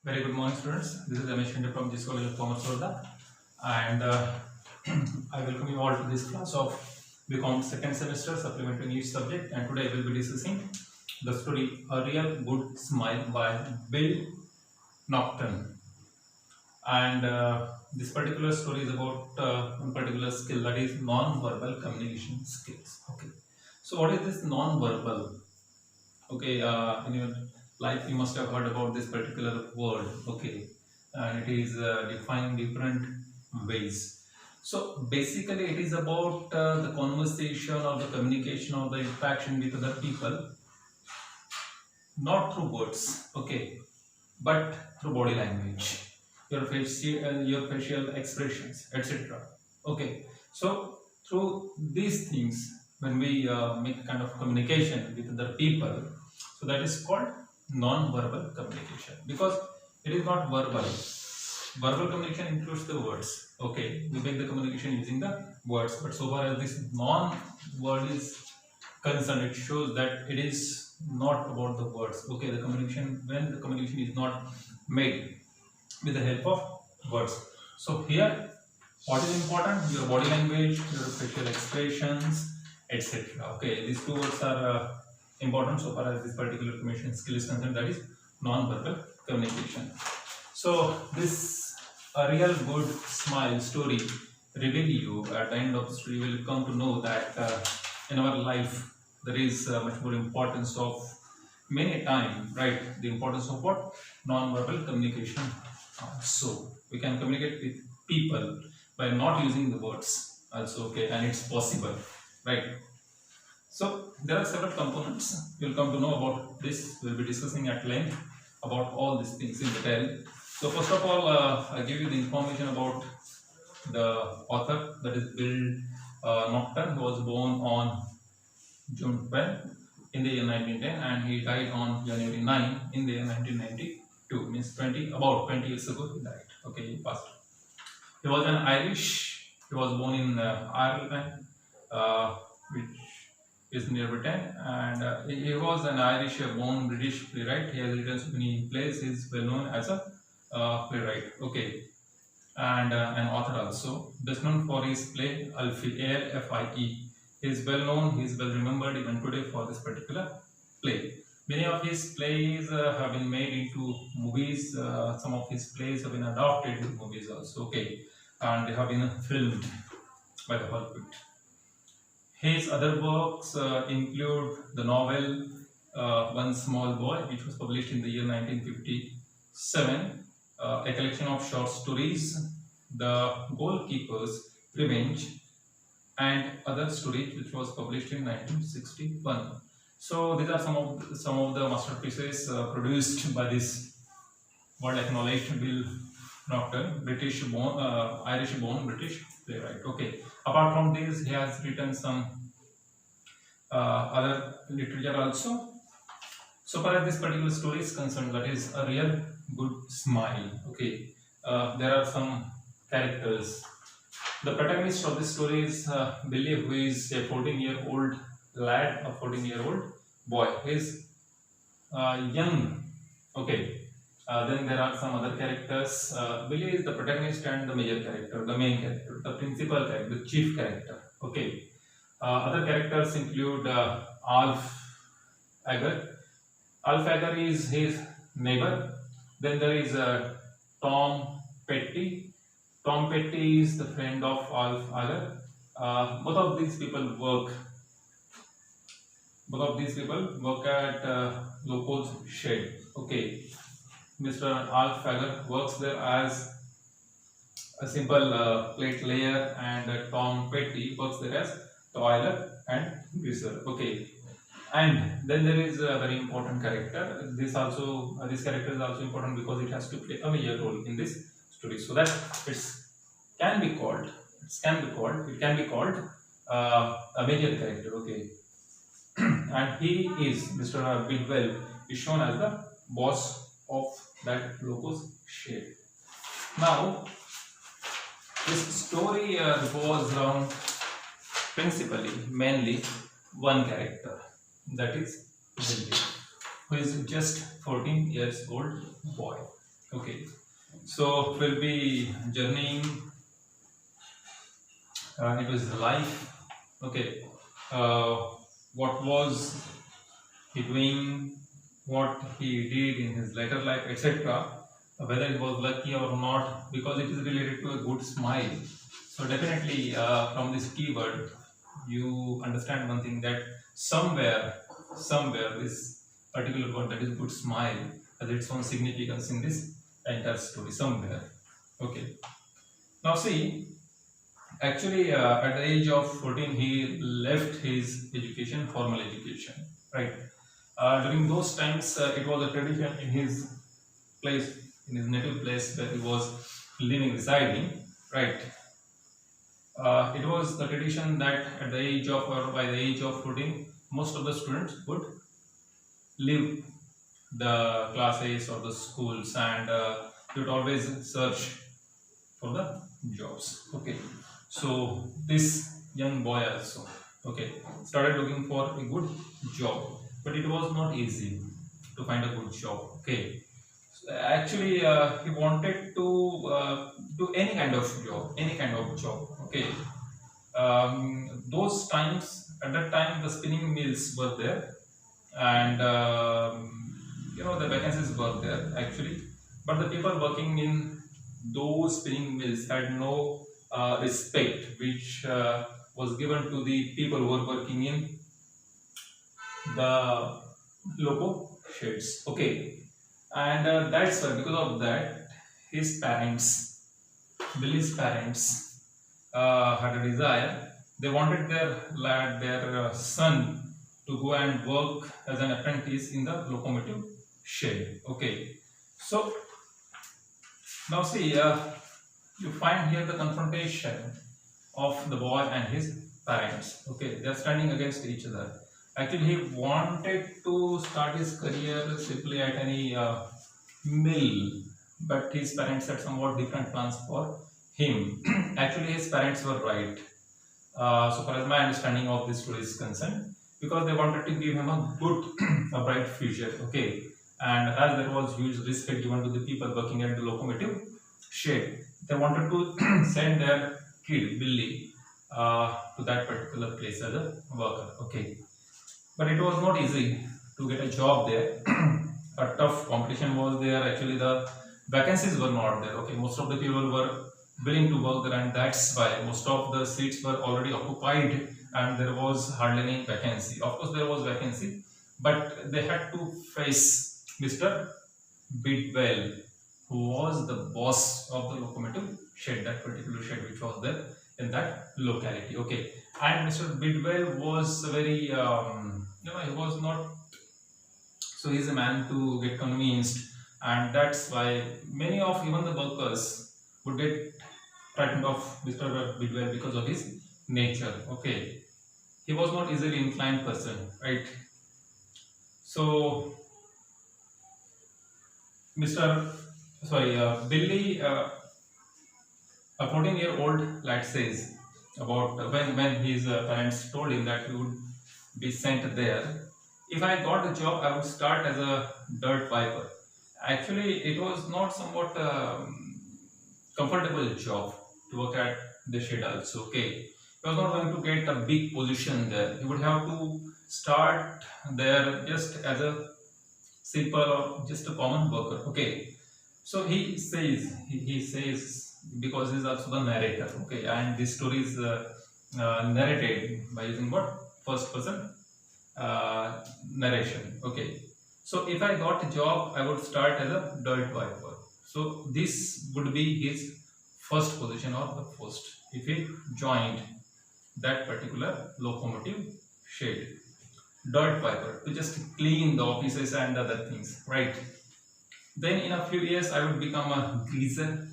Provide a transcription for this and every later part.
Very good morning, students. This is Ramesh Kinde from GIS College of Commerce, Varda, and I welcome you all to this class of BCom second semester supplementary English subject. And today I will be discussing the story "A Real Good Smile" by Bill Nocturne. And this particular story is about one particular skill, that is non-verbal communication skills. Okay. So what is this non-verbal? Okay, in your life you must have heard about this particular word. Okay, and it is defined in different ways. So basically it is about the conversation or the communication or the interaction with other people, not through words, okay, but through body language, your facial expressions, etc. Okay, so through these things, when we make kind of communication with other people, so that is called non-verbal communication, because it is not verbal. Verbal communication includes the words. Okay, we make the communication using the words, but so far as this non-word is concerned, it shows that it is not about the words. Okay, the communication, when the communication is not made with the help of words. So here, what is important? Your body language, your facial expressions, etc. Okay, these two words are important so far as this particular communication skill is concerned, that is non-verbal communication. So this "A Real Good Smile" story reveal you at the end of the story, you will come to know that in our life there is much more importance of many time, right? The importance of what? Non-verbal communication. So we can communicate with people by not using the words also, okay, and it's possible, right? So there are several components. You'll come to know about this. We'll be discussing at length about all these things in detail. So first of all, I give you the information about the author, that is Bill Nocturne, who was born on June 12 in the year 1910, and he died on January 9 in the year 1992. Means about 20 years ago he died. Okay, he passed. He was an Irish. He was born in Ireland, which is near Britain, and he was an Irish-born British playwright. He has written so many plays. He is well known as a playwright. Okay, and an author also. Best known for his play Alfie, A-L-F-I-E. He is well known. He is well remembered even today for this particular play. Many of his plays have been made into movies. Some of his plays have been adapted into movies also. Okay, and they have been filmed by the Hollywood. His other works include the novel One Small Boy, which was published in the year 1957, a collection of short stories, The Goalkeeper's Revenge, and other stories, which was published in 1961. So these are some of the masterpieces produced by this world acknowledged Bill Nocturne, Irish-born British playwright. Okay. Apart from this, he has written some other literature also. So far as this particular story is concerned, that is A Real Good Smile. Okay. There are some characters. The protagonist of this story is Billy, who is a 14-year-old lad, a 14-year-old boy. He is young. Okay. Then there are some other characters. Billy is the protagonist and the major character, the main character, the principal character, the chief character. Okay. Other characters include Alf Agar. Alf Agar is his neighbor. Then there is Tom Petty. Tom Petty is the friend of Alf Agar. Both of these people work at Loco's shed. Okay. Mr. Alf Agar works there as a simple plate layer, and Tom Petty works there as the oiler and greaser. Okay, and then there is a very important character. This character is also important because it has to play a major role in this story, so that it can be called a major character. Okay, and he is Mr. Bidwell is shown as the boss of that Loco's shed. Now, this story revolves around mainly one character, that is Billy, who is just 14 years old boy. Okay, so we'll be journeying into his life. Okay, uh, what was he doing, what he did in his later life, etc. Whether he was lucky or not, because it is related to a good smile. So definitely, from this keyword, you understand one thing, that somewhere, this particular word, that is good smile, has its own significance in this entire story somewhere. Okay. Now see, actually, at the age of 14, he left his education, formal education, right? During those times, it was a tradition in his place, in his native place where he was living, residing, right? It was the tradition that at the age of, or by the age of 14, most of the students would leave the classes or the schools, and they would always search for the jobs. Okay, so this young boy also, okay, started looking for a good job, but it was not easy to find a good job. Okay, so actually, he wanted to do any kind of job, any kind of job. Okay, those times, at that time, the spinning mills were there, and the vacancies were there actually, but the people working in those spinning mills had no respect which was given to the people who were working in the loco sheds. Okay, and that's why, because of that, his parents, Billy's parents, had a desire. They wanted their lad, their son, to go and work as an apprentice in the locomotive shed. Okay, so now see, you find here the confrontation of the boy and his parents. Okay, they are standing against each other. Actually, he wanted to start his career simply at any mill, but his parents had somewhat different plans for him. Actually, his parents were right, so far as my understanding of this story is concerned, because they wanted to give him a good, a bright future. Okay, and as there was huge respect given to the people working at the locomotive shed, they wanted to send their kid Billy to that particular place as a worker. Okay, but it was not easy to get a job there. A tough competition was there. Actually, the vacancies were not there. Okay, most of the people were willing to work there, and that's why most of the seats were already occupied, and there was hardly any vacancy. Of course, there was vacancy, but they had to face Mr. Bidwell, who was the boss of the locomotive shed, that particular shed which was there in that locality. Okay, and Mr. Bidwell was very, he was not, so he's a man to get convinced, and that's why many of even the workers would get frightened of Mr. Bidwell because of his nature. Okay, he was not easily inclined person, right? So Mr. Sorry, Billy, a 14-year-old lad says about when his parents told him that he would be sent there. If I got the job, I would start as a dirt viper. Actually, it was not somewhat comfortable job to work at the shed also. Okay, he was not going to get a big position there. He would have to start there just as a simple or just a common worker. Okay, so he says, because he's also the narrator. Okay, and this story is narrated by using what, first person narration. Okay, so if I got a job, I would start as a dirt viper. So this would be his first position or the post if he joined that particular locomotive shed. Dirt viper, to just clean the offices and other things, right? Then in a few years, I would become a greaser.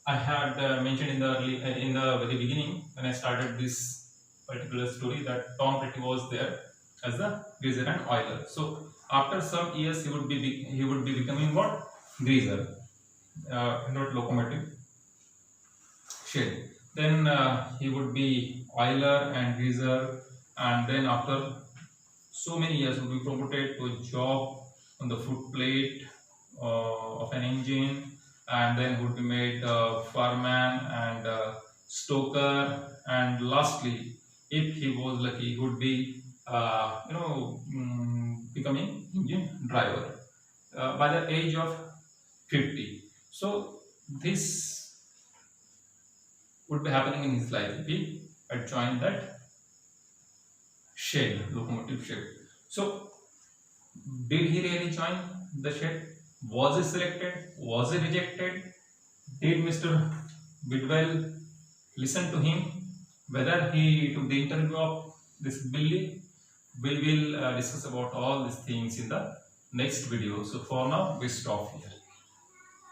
I had mentioned in the very beginning when I started this particular story that Tom Petty was there as the greaser and oiler. So after some years, he would be becoming what, greaser, not locomotive shed. Then he would be oiler and greaser, and then after so many years, would be promoted to a job on the foot plate of an engine, and then would be made fireman and stoker, and lastly, if he was lucky, he would be becoming engine driver by the age of 50. So this would be happening in his life if he had joined that shed, locomotive shed. So did he really join the shed? Was he selected? Was he rejected? Did Mr. Bidwell listen to him? Whether he took the interview of this Billy? We will discuss about all these things in the next video. So for now, we stop here.